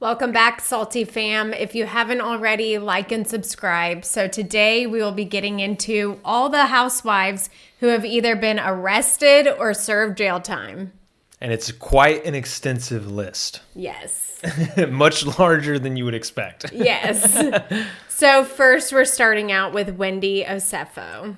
Welcome back, Salty Fam. If you haven't already, like and subscribe. So today we will be getting into all the housewives who have either been arrested or served jail time. And it's quite an extensive list. Yes. Much larger than you would expect. Yes. So first we're starting out with Wendy Osefo.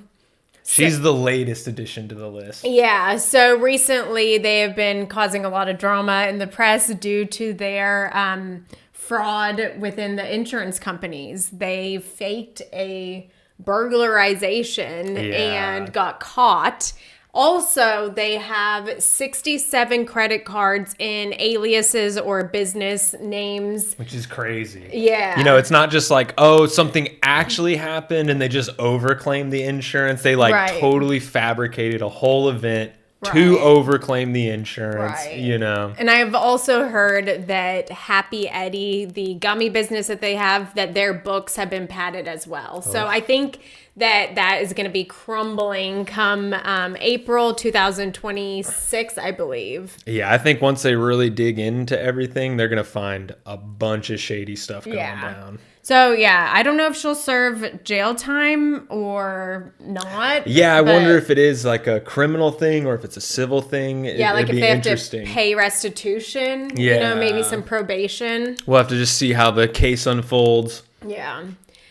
She's the latest addition to the list. Yeah, so recently they have been causing a lot of drama in the press due to their fraud within the insurance companies. They faked a burglarization and got caught. Also, they have 67 credit cards in aliases or business names. Which is crazy. Yeah. You know, it's not just like, oh, something actually happened and they just overclaimed the insurance. They totally fabricated a whole event to overclaim the insurance, you know. And I've also heard that Happy Eddie, the gummy business that they have, that their books have been padded as well. So I think that is going to be crumbling come April 2026, I believe. Yeah, I think once they really dig into everything, they're going to find a bunch of shady stuff going down. So, yeah, I don't know if she'll serve jail time or not. Yeah, I wonder if it is like a criminal thing or if it's a civil thing. Yeah, like if they have to pay restitution, you know, maybe some probation. We'll have to just see how the case unfolds. Yeah.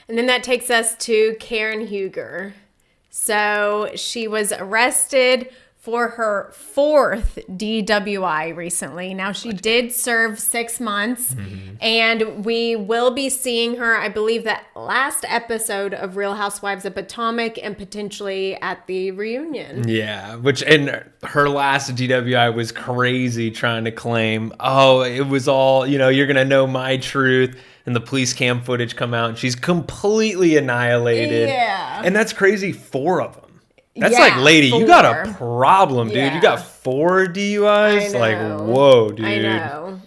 And then that takes us to Karen Huger. So she was arrested for her 4th DWI recently. Now, she did serve 6 months, and we will be seeing her, I believe, that last episode of Real Housewives of Potomac and potentially at the reunion. Yeah, and her last DWI was crazy, trying to claim, oh, it was all, you know, you're going to know my truth. And the police cam footage come out and she's completely annihilated. Yeah. And that's crazy, 4 of them. That's like, lady, 4. You got a problem, dude. Yeah. You got 4 DUIs? Like, whoa, dude. I know.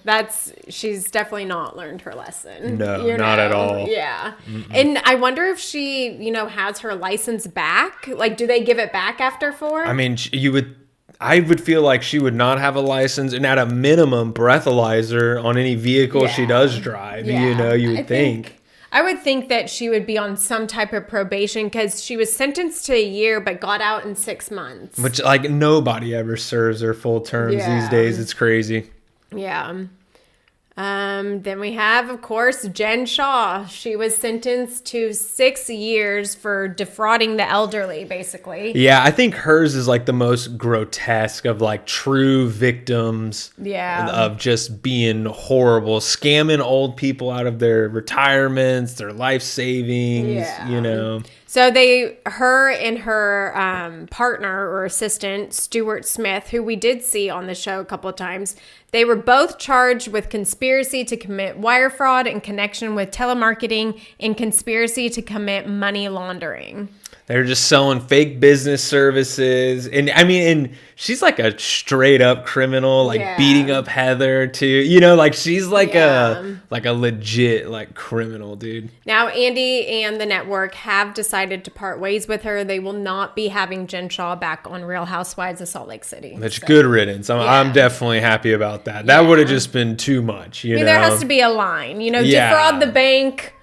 She's definitely not learned her lesson. No, not at all. Yeah. And I wonder if she, you know, has her license back. Like, do they give it back after 4? I mean, I would feel like she would not have a license and at a minimum breathalyzer on any vehicle she does drive. Yeah. You know, you would think. I would think that she would be on some type of probation because she was sentenced to a year but got out in 6 months. Which, like, nobody ever serves their full terms these days. It's crazy. Yeah. Then we have, of course, Jen Shah. She was sentenced to 6 years for defrauding the elderly, basically. Yeah, I think hers is like the most grotesque of like true victims of just being horrible, scamming old people out of their retirements, their life savings, you know. So her and her partner or assistant, Stuart Smith, who we did see on the show a couple of times, they were both charged with conspiracy to commit wire fraud in connection with telemarketing and conspiracy to commit money laundering. They're just selling fake business services. And I mean, and she's like a straight up criminal, like beating up Heather too. You know, like she's like a legit like criminal, dude. Now, Andy and the network have decided to part ways with her. They will not be having Jen Shah back on Real Housewives of Salt Lake City. That's good riddance. I'm definitely happy about that. That would have just been too much. You know, there has to be a line. You know, defraud the bank.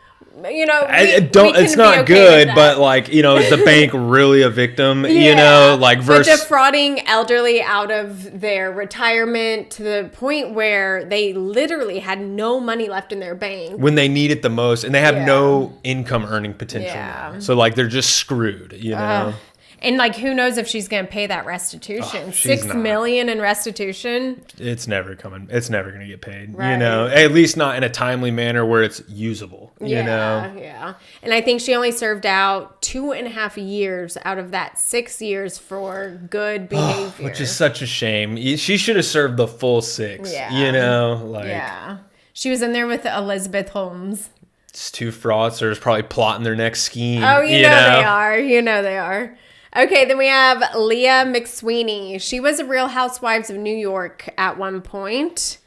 You know, it's not good, but like, you know, is the bank really a victim? You know, like versus defrauding elderly out of their retirement to the point where they literally had no money left in their bank when they need it the most, and they have no income earning potential. Yeah. So like they're just screwed. You know. And like, who knows if she's going to pay that restitution? $6 million in restitution. It's never coming. It's never going to get paid. Right. You know, at least not in a timely manner where it's usable. You know. Yeah. And I think she only served out 2.5 years out of that 6 years for good behavior, which is such a shame. She should have served the full 6. Yeah. You know, like she was in there with Elizabeth Holmes. It's 2 fraudsters probably plotting their next scheme. Oh, you know they are. You know they are. Okay, then we have Leah McSweeney. She was a Real Housewives of New York at one point,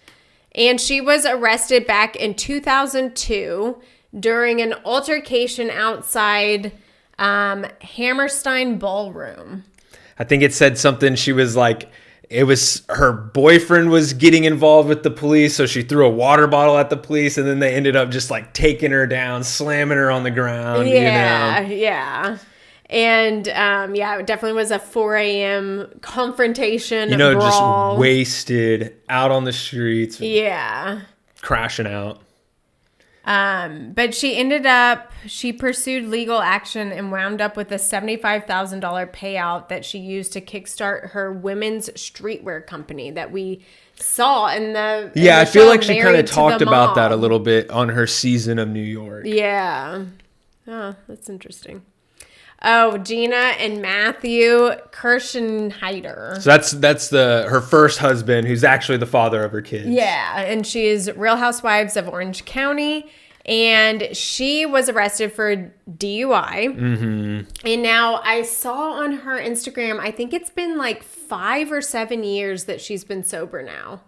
and she was arrested back in 2002 during an altercation outside Hammerstein Ballroom. I think it said something. She was like it was her boyfriend was getting involved with the police, so she threw a water bottle at the police, and then they ended up just like taking her down, slamming her on the ground. Yeah. And it definitely was a 4 a.m. confrontation, brawl. Just wasted out on the streets. Yeah. Crashing out. But she pursued legal action and wound up with a $75,000 payout that she used to kickstart her women's streetwear company that we saw in the I feel like she kind of Married to talked the about that a Mob. little bit on her season of New York. Yeah. Oh, that's interesting. Oh, Gina and Matthew Kirschenheiter. So that's her first husband, who's actually the father of her kids. Yeah, and she's Real Housewives of Orange County, and she was arrested for DUI. Mm-hmm. And now I saw on her Instagram, I think it's been like 5 or 7 years that she's been sober now.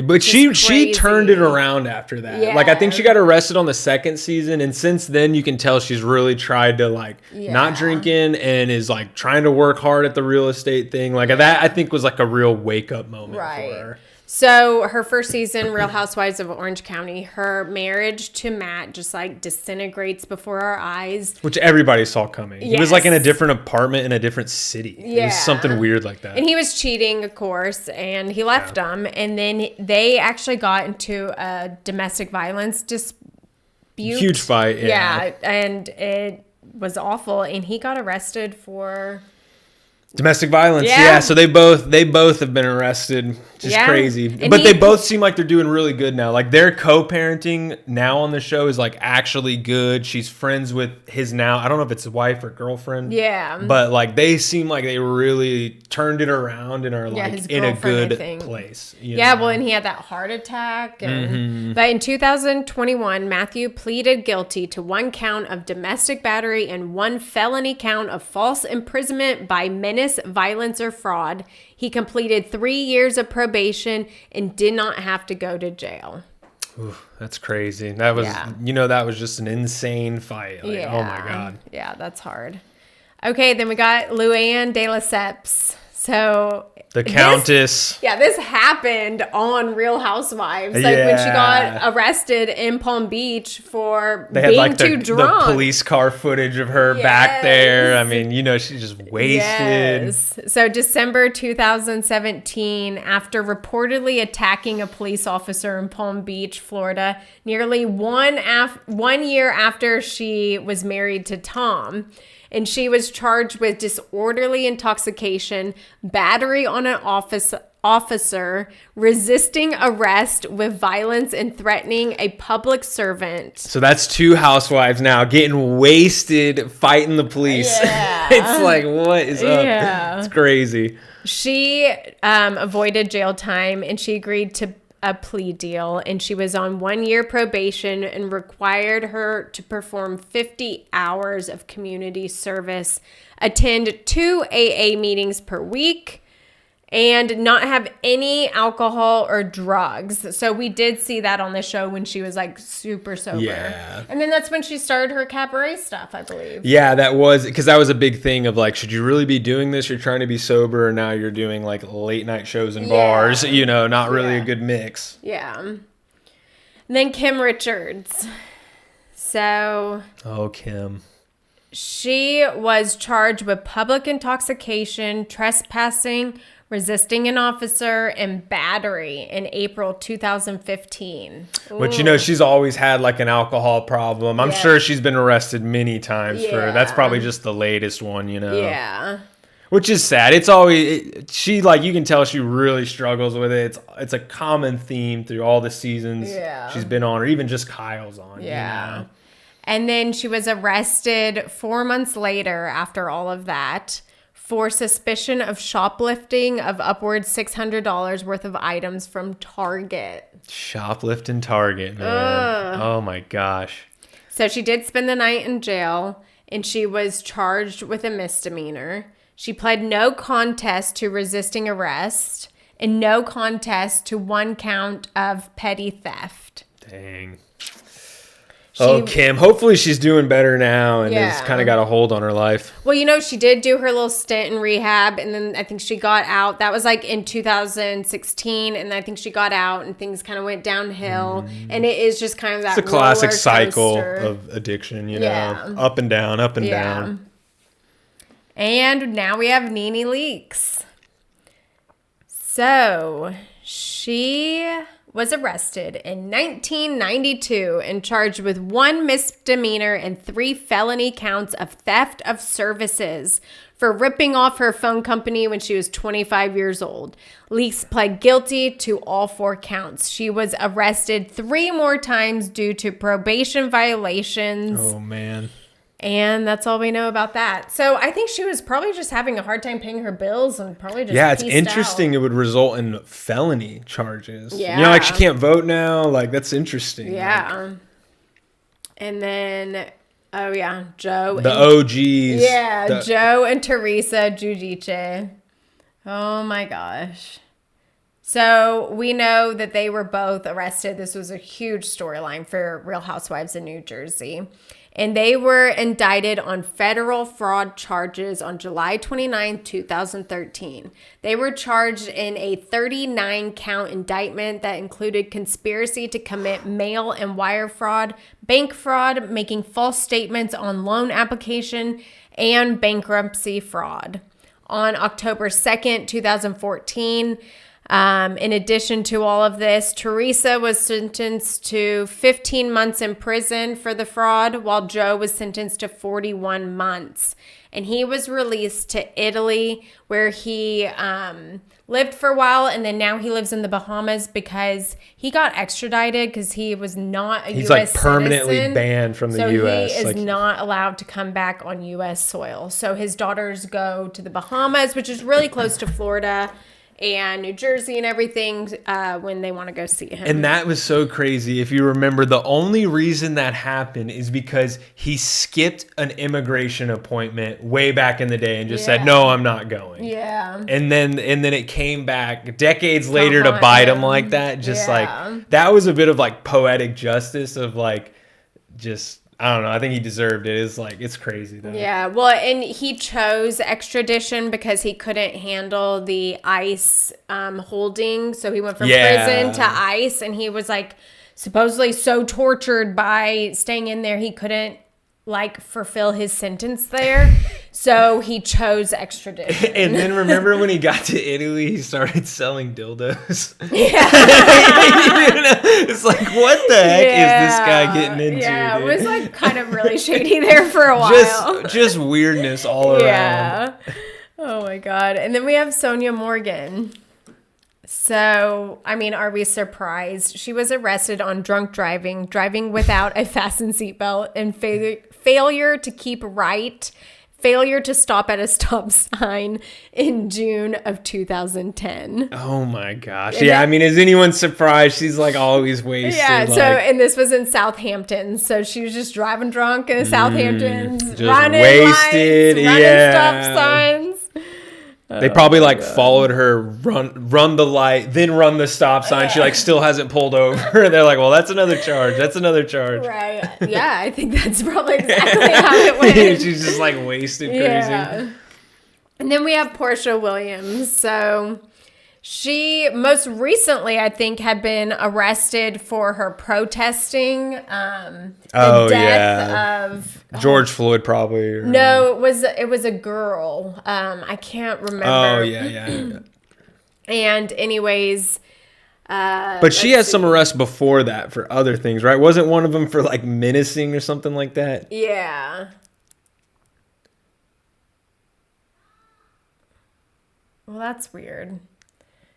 But she turned it around after that. Yeah. Like, I think she got arrested on the second season, and since then you can tell she's really tried to not drinking and is like trying to work hard at the real estate thing. Like that I think was like a real wake up moment for her. So her first season, Real Housewives of Orange County, her marriage to Matt just like disintegrates before our eyes. Which everybody saw coming. Yes. He was like in a different apartment in a different city. Yeah. It was something weird like that. And he was cheating, of course, and he left them. And then they actually got into a domestic violence dispute. Huge fight. Yeah, and it was awful. And he got arrested for... domestic violence, yeah. So they both have been arrested. Just crazy. And they both seem like they're doing really good now. Like their co-parenting now on the show is like actually good. She's friends with his now. I don't know if it's his wife or girlfriend. Yeah. But like they seem like they really turned it around and are like in a good place. Well, and he had that heart attack. And, But in 2021, Matthew pleaded guilty to 1 count of domestic battery and 1 felony count of false imprisonment by menace, violence, or fraud. He completed 3 years of probation and did not have to go to jail. Ooh, that's crazy. That was, that was just an insane fight. Like, oh my God. Yeah, that's hard. Okay, then we got Luann de Lesseps. So the Countess. This happened on Real Housewives. Like when she got arrested in Palm Beach for being too drunk. The police car footage of her back there. I mean, she's just wasted. Yes. So December 2017, after reportedly attacking a police officer in Palm Beach, Florida, nearly 1 year after she was married to Tom. And she was charged with disorderly intoxication, battery on an officer, resisting arrest with violence, and threatening a public servant. So that's 2 housewives now getting wasted, fighting the police. Yeah. It's like, what is up? Yeah. It's crazy. She avoided jail time, and she agreed to a plea deal, and she was on 1 year probation and required her to perform 50 hours of community service, attend 2 AA meetings per week, and not have any alcohol or drugs. So we did see that on the show when she was like super sober. Yeah. And then that's when she started her cabaret stuff, I believe. Yeah, that was because that was a big thing of like, should you really be doing this? You're trying to be sober, and now you're doing like late night shows and bars, not really a good mix. Yeah. And then Kim Richards. So. Oh, Kim. She was charged with public intoxication, trespassing, resisting an officer, and battery in April 2015. Which, she's always had like an alcohol problem. I'm sure she's been arrested many times for that's probably just the latest one, Yeah. Which is sad. It's always, she like, you can tell she really struggles with it. It's a common theme through all the seasons she's been on, or even just Kyle's on. Yeah. And then she was arrested 4 months later after all of that for suspicion of shoplifting of upwards $600 worth of items from Target. Shoplifting Target, man. Oh my gosh. So she did spend the night in jail, and she was charged with a misdemeanor. She pled no contest to resisting arrest and no contest to 1 count of petty theft. Dang. Kim. Hopefully she's doing better now and has kind of got a hold on her life. Well, she did do her little stint in rehab, and then I think she got out. That was like in 2016, and I think she got out, and things kind of went downhill. And it is just kind of that It's a classic cycle of addiction, up and down, up and down. And now we have NeNe Leakes. So she was arrested in 1992 and charged with 1 misdemeanor and 3 felony counts of theft of services for ripping off her phone company when she was 25 years old. Leakes pled guilty to all 4 counts. She was arrested 3 more times due to probation violations. Oh, man. And that's all we know about that. So I think she was probably just having a hard time paying her bills and probably just it's interesting out. It would result in felony charges. Yeah. She can't vote now. That's interesting. Yeah. And then, Joe. The OGs. Yeah, Joe and Teresa Giudice. Oh, my gosh. So we know that they were both arrested. This was a huge storyline for Real Housewives in New Jersey. And they were indicted on federal fraud charges on July 29, 2013. They were charged in a 39-count indictment that included conspiracy to commit mail and wire fraud, bank fraud, making false statements on loan application, and bankruptcy fraud. On October 2nd, 2014, in addition to all of this, Teresa was sentenced to 15 months in prison for the fraud, while Joe was sentenced to 41 months. And he was released to Italy, where he lived for a while, and then now he lives in the Bahamas because he got extradited because he was not a U.S. citizen. He's permanently banned from the U.S. So he is not allowed to come back on U.S. soil. So his daughters go to the Bahamas, which is really close to Florida and New Jersey and everything when they want to go see him. And that was so crazy. If you remember, the only reason that happened is because he skipped an immigration appointment way back in the day and just said, no, I'm not going. Yeah. And then it came back decades later to bite him like that. Just that was a bit of poetic justice of just, I don't know. I think he deserved it. It's crazy though. Yeah. Well, and he chose extradition because he couldn't handle the ICE holding. So he went from prison to ICE, and he was supposedly so tortured by staying in there he couldn't fulfill his sentence there. So he chose extradition. And then remember when he got to Italy, he started selling dildos. Yeah. It's what the heck is this guy getting into? Yeah, dude? it was kind of really shady there for a while. Just weirdness all around. Yeah. Oh my God. And then we have Sonia Morgan. So, are we surprised? She was arrested on drunk driving without a fastened seatbelt, and failure to keep right, failure to stop at a stop sign in June of 2010. Oh my gosh. And is anyone surprised? She's always wasted. Yeah, and this was in Southampton. So she was just driving drunk in the Southamptons, running wasted, lights, running stop signs. They probably followed her, run the light, then run the stop sign. She still hasn't pulled over. They're well, that's another charge. That's another charge. Right. Yeah, I think that's probably exactly how it went. She's just wasted crazy. Yeah. And then we have Portia Williams. So she most recently, I think, had been arrested for her protesting the death of George Floyd, probably. No, it was a girl. I can't remember. Oh yeah. And anyways, but she has some arrests before that for other things, right? Wasn't one of them for menacing or something like that? Yeah. Well, that's weird.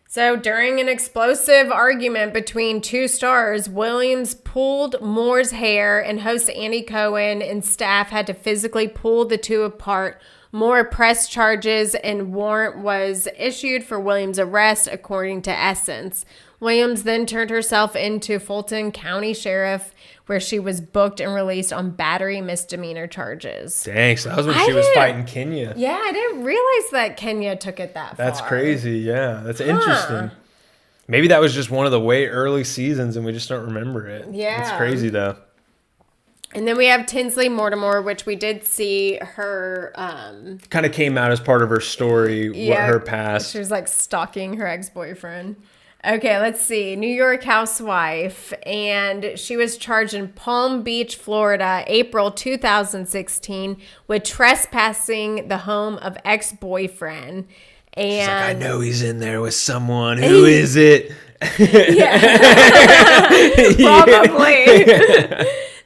So during an explosive argument between 2 stars, Williams pulled Moore's hair, and host Andy Cohen and staff had to physically pull the 2 apart. Moore pressed charges, and warrant was issued for Williams' arrest, according to Essence. Williams then turned herself into Fulton County Sheriff, where she was booked and released on battery misdemeanor charges. Dang, so that was when she was fighting Kenya. Yeah, I didn't realize that Kenya took it that far. That's crazy, yeah. That's interesting. Maybe that was just one of the way early seasons and we just don't remember it. Yeah. It's crazy, though. And then we have Tinsley Mortimer, which we did see her. Kind of came out as part of her story, what her past. She was like stalking her ex-boyfriend. Okay, let's see. New York housewife. And she was charged in Palm Beach, Florida, April 2016 with trespassing the home of ex-boyfriend. And she's like, I know he's in there with someone. Who is it? Probably.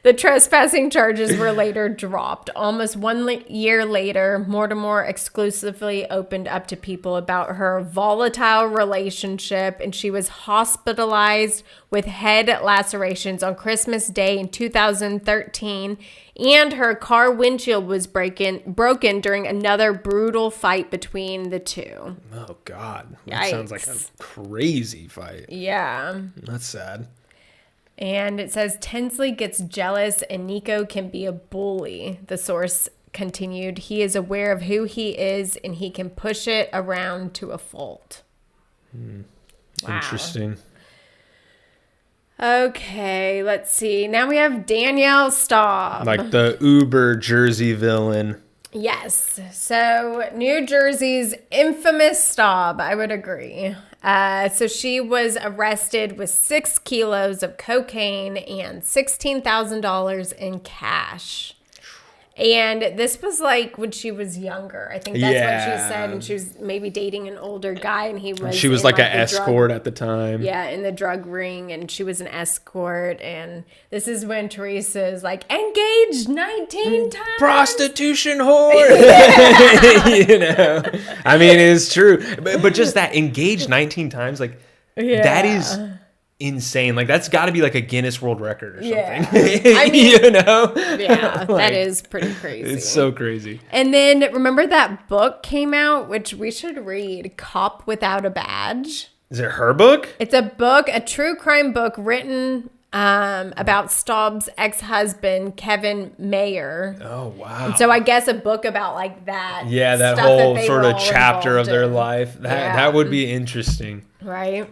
The trespassing charges were later dropped. Almost 1 year later, Mortimer exclusively opened up to people about her volatile relationship, and she was hospitalized with head lacerations on Christmas Day in 2013, and her car windshield was broken during another brutal fight between the two. Oh, God. That sounds like a crazy fight. Yeah. That's sad. And it says, Tinsley gets jealous and Nico can be a bully. The source continued, he is aware of who he is and he can push it around to a fault. Wow. Interesting. Okay, let's see. Now we have Danielle Staub. Like the Uber Jersey villain. Yes. So New Jersey's infamous Staub, I would agree. So she was arrested with 6 kilos of cocaine and $16,000 in cash. And this was like when she was younger. I think that's what she said. And she was maybe dating an older guy, and she was like an escort at the time. Yeah, in the drug ring, and she was an escort. And this is when Teresa is like, engaged 19 times. Prostitution whore. You know, I mean, it's true. But just that, engaged 19 times, like, that is insane. Like, that's got to be like a Guinness World Record or something. I mean, you know? Yeah, like, that is pretty crazy. It's so crazy. And then remember that book came out, which we should read, Cop Without a Badge? Is it her book? It's a book, a true crime book written about Staub's ex-husband, Kevin Mayer. Oh, wow. And so I guess a book about like that. Yeah, that whole sort of chapter of their life. That would be interesting. Right.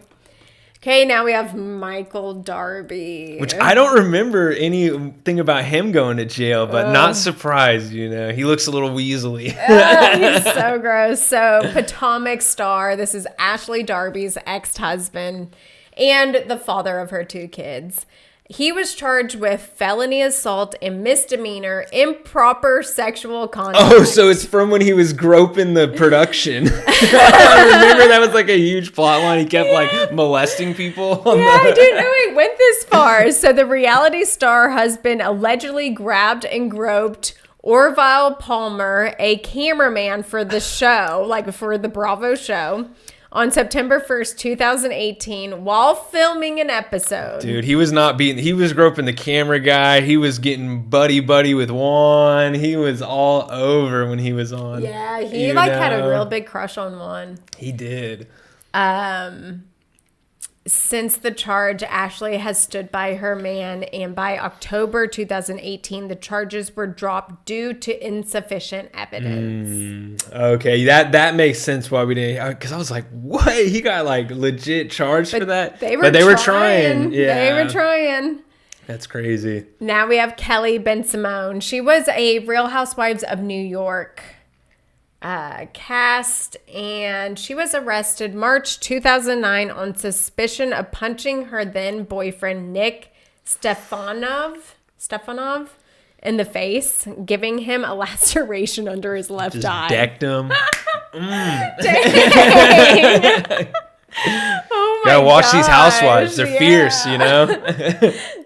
Okay, now we have Michael Darby. Which I don't remember anything about him going to jail, but not surprised, you know. He looks a little weaselly. He's so gross. So, Potomac star. This is Ashley Darby's ex-husband and the father of her 2 kids. He was charged with felony assault and misdemeanor improper sexual contact. Oh, so it's from when he was groping the production. I remember that was like a huge plot line. He kept like molesting people. I didn't know it went this far. So the reality star husband allegedly grabbed and groped Orville Palmer, a cameraman for the show, like for the Bravo show, on September 1st, 2018, while filming an episode. Dude, he was groping the camera guy. He was getting buddy with Juan. He was all over when he was on. Yeah, he had a real big crush on Juan. He did. Since the charge, Ashley has stood by her man, and by October 2018, the charges were dropped due to insufficient evidence. Okay, that makes sense why we didn't, because I was like, what? He got like legit charged for that? They were trying. Yeah. They were trying. That's crazy. Now we have Kelly Bensimon. She was a Real Housewives of New York cast, and she was arrested March 2009 on suspicion of punching her then boyfriend Nick Stefanov in the face, giving him a laceration under his left eye. Just decked him. Dang. Oh my Gotta watch gosh, these housewives. They're fierce, you know?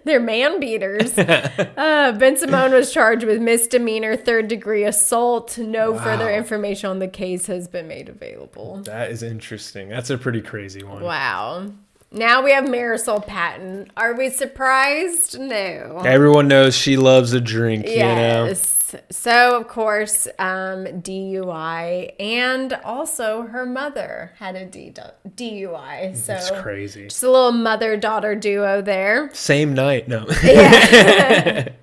They're man beaters. Bensimon was charged with misdemeanor 3rd-degree assault. No further information on the case has been made available. That is interesting. That's a pretty crazy one. Wow. Now we have Marisol Patton. Are we surprised? No. Everyone knows she loves a drink, you know? So, of course, DUI, and also her mother had a DUI. So it's crazy. Just a little mother-daughter duo there. Same night, no. Yeah.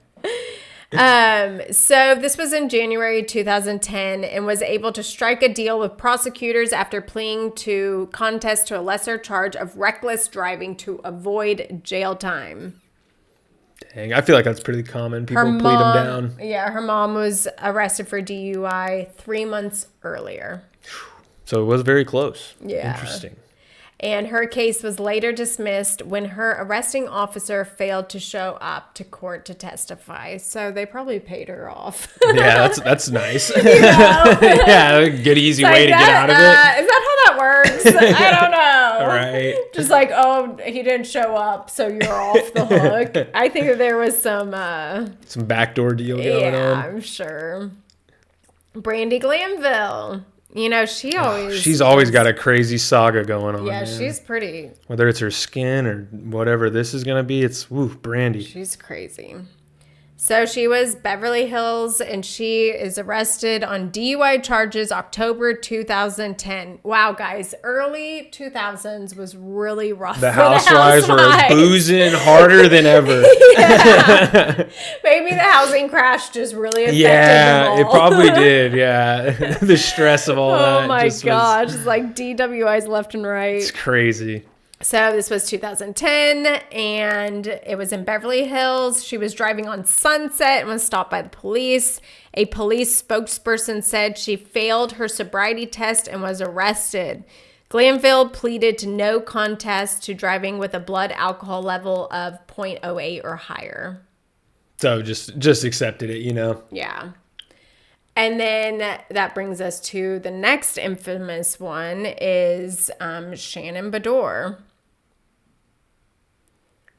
So this was in January 2010 and was able to strike a deal with prosecutors after pleading to contest to a lesser charge of reckless driving to avoid jail time. Dang, I feel like that's pretty common. People plead them down. Yeah, her mom was arrested for DUI 3 months earlier. So it was very close. Yeah. Interesting. And her case was later dismissed when her arresting officer failed to show up to court to testify. So they probably paid her off. Yeah, that's nice. Yeah, good easy way to get out of it. Is that how that works? I don't know. Right. Just like, oh, he didn't show up, so you're off the hook. I think that there was some backdoor deal going on. I'm sure. Brandy Glanville. You know, she's always got a crazy saga going on. Yeah, man. she's pretty. Whether it's her skin or whatever this is going to be, it's Brandy. She's crazy. So she was Beverly Hills, and she is arrested on DUI charges October 2010. Wow, guys, early 2000s was really rough. The housewives were boozing harder than ever. Yeah. Maybe the housing crash just really affected them all. It probably did. Yeah, the stress of all that. Oh my gosh, it's like DWIs left and right. It's crazy. So this was 2010, and it was in Beverly Hills. She was driving on Sunset and was stopped by the police. A police spokesperson said she failed her sobriety test and was arrested. Glanville pleaded to no contest to driving with a blood alcohol level of 0.08 or higher. So just accepted it, you know? Yeah. And then that brings us to the next infamous one is Shannon Beador.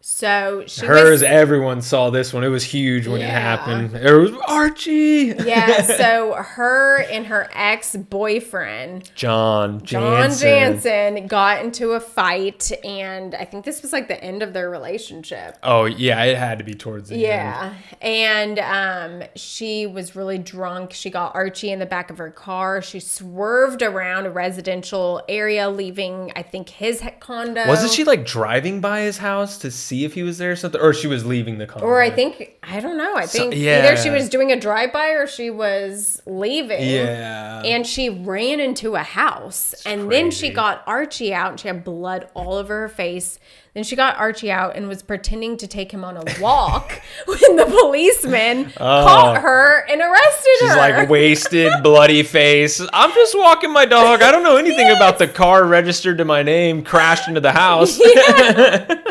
So everyone saw this one. It was huge when it happened. It was Archie. Yeah, so her and her ex-boyfriend, John Jansen, got into a fight, and I think this was like the end of their relationship. Oh, yeah, it had to be towards the end. Yeah, and she was really drunk. She got Archie in the back of her car. She swerved around a residential area, leaving, I think, his condo. Wasn't she like driving by his house to see if he was there or something? Or she was leaving the condo? Or I don't know. I think either she was doing a drive-by or she was leaving. Yeah. And she ran into a house. Then she got Archie out, and she had blood all over her face. Then she got Archie out and was pretending to take him on a walk when the policeman caught her and arrested her. She's like wasted, bloody face. I'm just walking my dog. I don't know anything about the car registered to my name, crashed into the house. Yeah.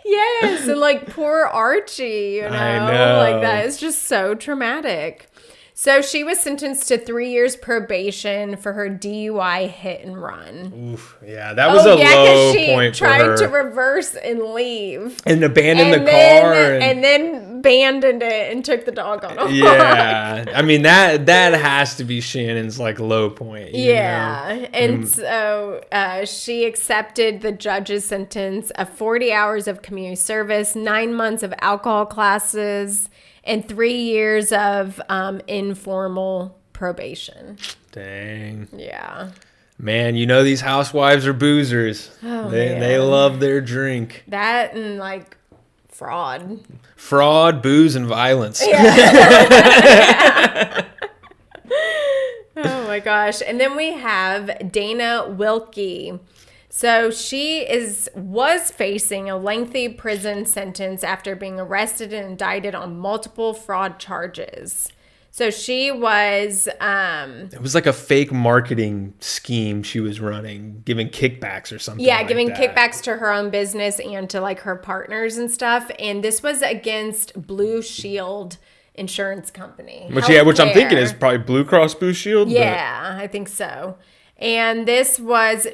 Yes, and like poor Archie, you know? I know. Like that is just so traumatic. So she was sentenced to 3 years probation for her DUI hit and run. Oof, yeah, that was a low point for her. She tried to reverse and leave. And abandon the car. And then abandoned it and took the dog on a walk. Yeah, I mean, that has to be Shannon's like low point. Yeah, know? and so she accepted the judge's sentence of 40 hours of community service, 9 months of alcohol classes, and 3 years of informal probation. Dang. Yeah. Man, you know these housewives are boozers. Oh, they love their drink. That and like fraud. Fraud, booze, and violence. Yeah. Oh my gosh. And then we have Dana Wilkie. So she was facing a lengthy prison sentence after being arrested and indicted on multiple fraud charges. So she was... it was like a fake marketing scheme she was running, giving kickbacks or something. Yeah, giving kickbacks to her own business and to like her partners and stuff. And this was against Blue Shield Insurance Company. Which I'm thinking is probably Blue Cross Blue Shield. Yeah, I think so. And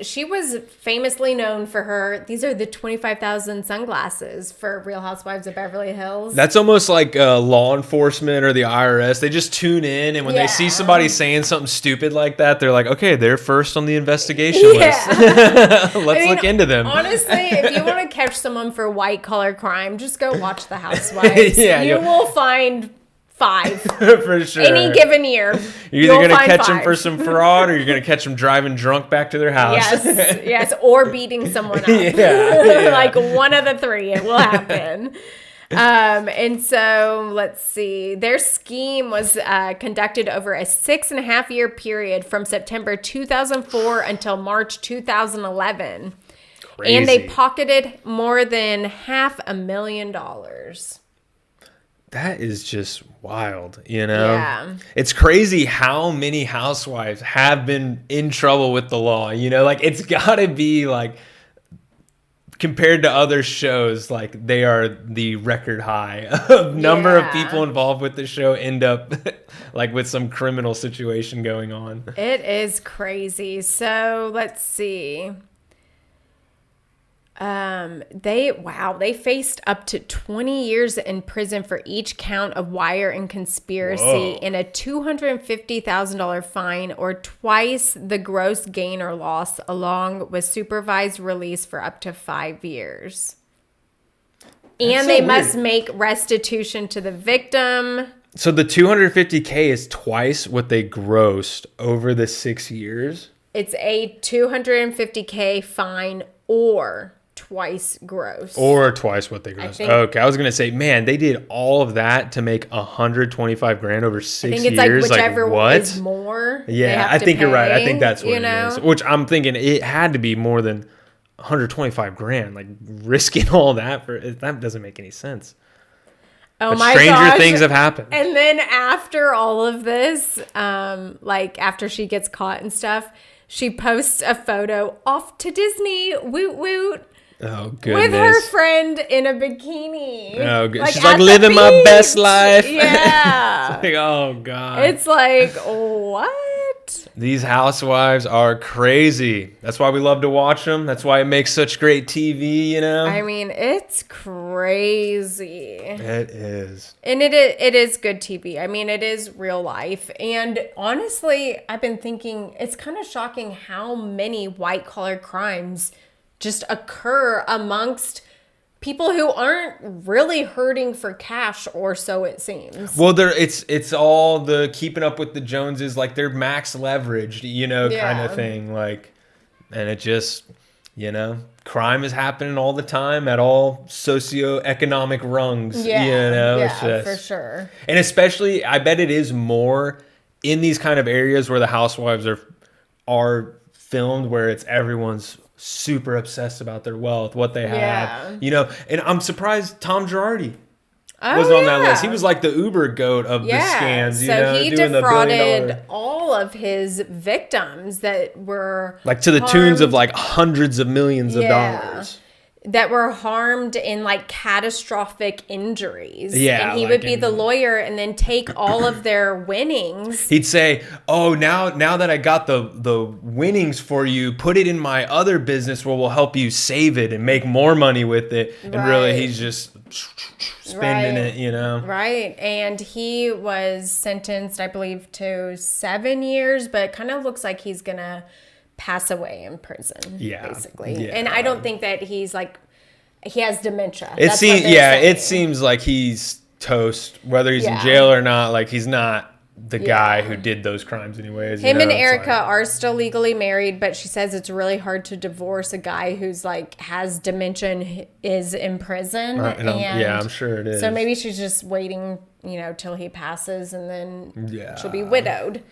she was famously known for these are the 25,000 sunglasses for Real Housewives of Beverly Hills. That's almost like law enforcement or the IRS. They just tune in, and when they see somebody saying something stupid like that, they're like, okay, they're first on the investigation list. Let's look into them. Honestly, if you want to catch someone for white collar crime, just go watch The Housewives. You will find 5 for sure. Any given year. You're either going to catch them for some fraud, or you're going to catch them driving drunk back to their house. Yes, or beating someone up. Yeah. Like one of the 3, it will happen. And so let's see. Their scheme was conducted over a 6.5-year period from September 2004 until March 2011. Crazy. And they pocketed more than $500,000. that is just wild, you know? Yeah. It's crazy how many housewives have been in trouble with the law, you know? Like, it's got to be, like, compared to other shows, like, they are the record high of number of people involved with the show end up, like, with some criminal situation going on. It is crazy. So, let's see. They faced up to 20 years in prison for each count of wire and conspiracy and a $250,000 fine or twice the gross gain or loss, along with supervised release for up to 5 years. And they must make restitution to the victim. So the $250K is twice what they grossed over the 6 years? It's a $250K fine or twice gross. Or twice what they grossed. Okay, I was going to say, man, they did all of that to make $125,000 over 6 years. I think it's like whichever one is more. Yeah, I think you're right. I think that's what it is. Which I'm thinking it had to be more than $125,000. Like, risking all that that doesn't make any sense. Oh but my stranger gosh. things have happened. And then after all of this, like after she gets caught and stuff, she posts a photo off to Disney, woot woot. Oh, goodness. With her friend in a bikini. Oh, good. She's like, living my best life. Yeah. It's like, oh, God. It's like, what? These housewives are crazy. That's why we love to watch them. That's why it makes such great TV, you know? I mean, it's crazy. It is. And it is good TV. I mean, it is real life. And honestly, I've been thinking it's kind of shocking how many white-collar crimes just occur amongst people who aren't really hurting for cash, or so it seems. Well, it's all the keeping up with the Joneses, like they're max leveraged, you know, kind of thing. Like, and it just, you know, crime is happening all the time at all socioeconomic rungs. Yeah, you know, yeah, it's just, for sure. And especially, I bet it is more in these kind of areas where the housewives are filmed, where it's everyone's super obsessed about their wealth, what they have, you know. And I'm surprised Tom Girardi was on that list. He was like the Uber goat of the scams, you know, he doing defrauded all of his victims that were like to the tunes of like hundreds of millions of dollars. That were harmed in like catastrophic injuries. Yeah. And he would be the lawyer and then take all of their winnings. He'd say, oh, now that I got the winnings for you, put it in my other business where we'll help you save it and make more money with it. And really, he's just spending it, you know? Right. And he was sentenced, I believe, to 7 years, but it kind of looks like he's going to pass away in prison, basically. And I don't think that he's like, he has dementia. It seems like he's toast, whether he's in jail or not. Like, he's not the guy who did those crimes anyways. Him and Erica are still legally married, but she says it's really hard to divorce a guy who's like has dementia and is in prison. I'm sure it is. So maybe she's just waiting, you know, till he passes, and then she'll be widowed.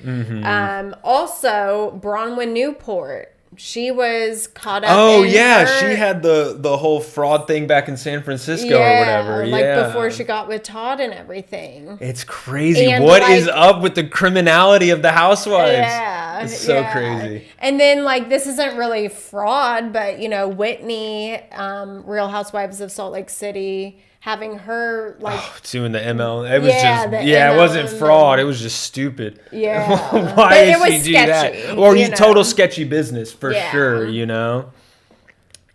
Also, Bronwyn Newport. She was caught up in she had the whole fraud thing back in San Francisco or whatever. Like before she got with Todd and everything. It's crazy. And what is up with the criminality of the housewives? Yeah. It's so crazy. And then like, this isn't really fraud, but you know, Whitney, Real Housewives of Salt Lake City, having her like doing the ML, it was it wasn't fraud. It was just stupid. Yeah, why did she do that? Or total sketchy business for sure. You know.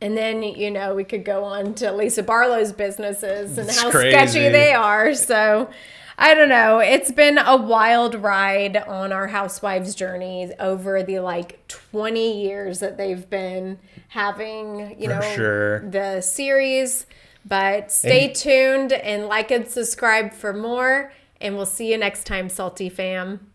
And then you know we could go on to Lisa Barlow's businesses and how sketchy they are. So I don't know. It's been a wild ride on our housewives journey over the like 20 years that they've been having, you know, the series. But stay tuned and like and subscribe for more. And we'll see you next time, Salty Fam.